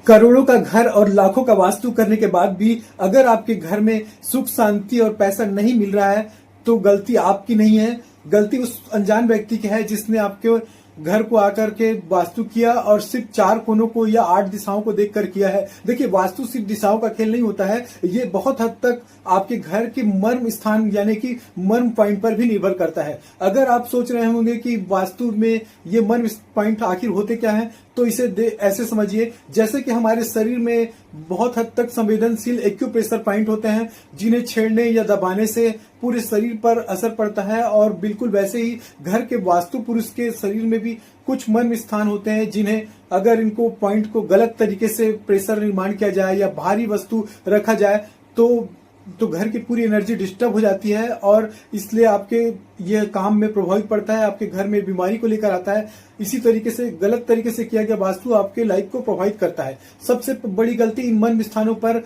करोड़ों का घर और लाखों का वास्तु करने के बाद भी अगर आपके घर में सुख शांति और पैसा नहीं मिल रहा है तो गलती आपकी नहीं है, गलती उस अनजान व्यक्ति की है जिसने आपके घर को आकर के वास्तु किया और सिर्फ 4 कोनों को या 8 दिशाओं को देखकर किया है। देखिए, वास्तु सिर्फ दिशाओं का खेल नहीं होता है, ये बहुत हद तक आपके घर के मर्म स्थान यानी कि मर्म पॉइंट पर भी निर्भर करता है। अगर आप सोच रहे होंगे कि वास्तु में ये मर्म पॉइंट आखिर होते क्या है, तो इसे ऐसे समझिए जैसे कि हमारे शरीर में बहुत हद तक संवेदनशील एक्यूप्रेशर पॉइंट होते हैं जिन्हें छेड़ने या दबाने से पूरे शरीर पर असर पड़ता है, और बिल्कुल वैसे ही घर के वास्तु पुरुष के शरीर में भी कुछ मर्म स्थान होते हैं जिन्हें अगर इनको पॉइंट को गलत तरीके से प्रेशर निर्माण किया जाए या भारी वस्तु रखा जाए तो घर की पूरी एनर्जी डिस्टर्ब हो जाती है और इसलिए आपके यह काम में प्रभावित पड़ता है, आपके घर में बीमारी को लेकर आता है। इसी तरीके से गलत तरीके से किया गया वास्तु आपके लाइफ को प्रभावित करता है। सबसे बड़ी गलती इन मर्म स्थानों पर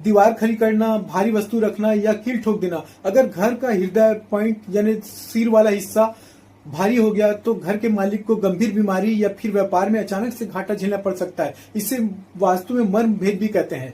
दीवार खड़ी करना, भारी वस्तु रखना या कील ठोक देना। अगर घर का हृदय पॉइंट यानी सिर वाला हिस्सा भारी हो गया तो घर के मालिक को गंभीर बीमारी या फिर व्यापार में अचानक से घाटा झेलना पड़ सकता है। इसे वास्तु में मर्म भेद भी कहते हैं।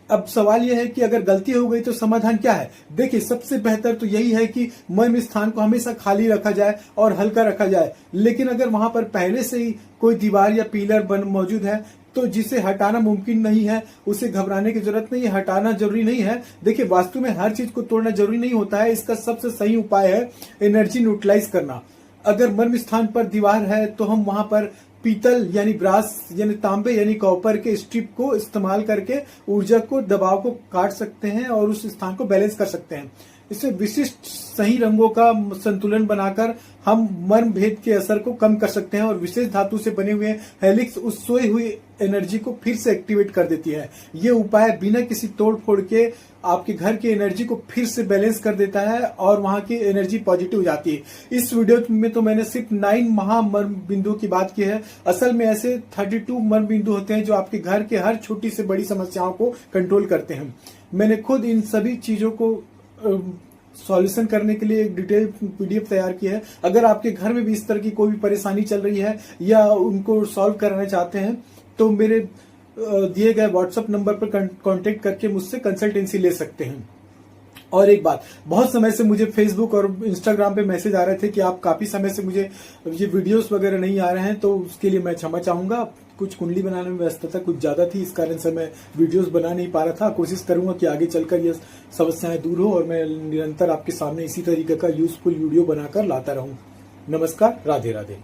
अब सवाल यह है कि अगर गलती हो गई तो समाधान क्या है। देखिए, सबसे बेहतर तो यही है कि मर्म स्थान को हमेशा खाली रखा जाए और हल्का रखा जाए। लेकिन अगर वहां पर पहले से ही कोई दीवार या पिलर मौजूद है तो जिसे हटाना मुमकिन नहीं है, उसे घबराने की जरूरत नहीं है, हटाना जरूरी नहीं है। देखिए, वास्तु में हर चीज को तोड़ना जरूरी नहीं होता है। इसका सबसे सही उपाय है एनर्जी न्यूट्रलाइज करना। अगर मर्म स्थान पर दीवार है तो हम वहां पर पीतल यानी ब्रास यानी तांबे यानी कॉपर के स्ट्रिप को इस्तेमाल करके ऊर्जा को, दबाव को काट सकते हैं और उस स्थान को बैलेंस कर सकते हैं। इससे विशिष्ट सही रंगों का संतुलन बनाकर हम मर्म भेद के असर को कम कर सकते हैं और विशेष धातु से बने हुए हेलिक्स उस सोई हुई एनर्जी को फिर से एक्टिवेट कर देती है। ये उपाय बिना किसी तोड़ फोड़ के आपके घर की एनर्जी को फिर से बैलेंस कर देता है और वहां की एनर्जी पॉजिटिव हो जाती है। इस वीडियो में तो मैंने सिर्फ 9 महामर्म बिंदुओं की बात की है। असल में ऐसे 32 मर्म बिंदु होते हैं जो आपके घर के हर छोटी से बड़ी समस्याओं को कंट्रोल करते हैं। मैंने खुद इन सभी चीजों को सॉल्यूशन करने के लिए एक डिटेल पीडीएफ तैयार की है। अगर आपके घर में भी इस तरह की कोई भी परेशानी चल रही है या उनको सॉल्व कराना चाहते हैं तो मेरे दिए गए व्हाट्सएप नंबर पर कांटेक्ट करके मुझसे कंसल्टेंसी ले सकते हैं। और एक बात, बहुत समय से मुझे फेसबुक और इंस्टाग्राम पे मैसेज आ रहे थे कि आप काफी समय से मुझे ये वीडियोस वगैरह नहीं आ रहे हैं, तो उसके लिए मैं क्षमा चाहूंगा। कुछ कुंडली बनाने में व्यस्तता कुछ ज्यादा थी, इस कारण से मैं वीडियोस बना नहीं पा रहा था। कोशिश करूंगा कि आगे चलकर ये समस्याएं दूर हो और मैं निरंतर आपके सामने इसी तरीके का यूजफुल वीडियो बनाकर लाता रहूं। नमस्कार, राधे राधे।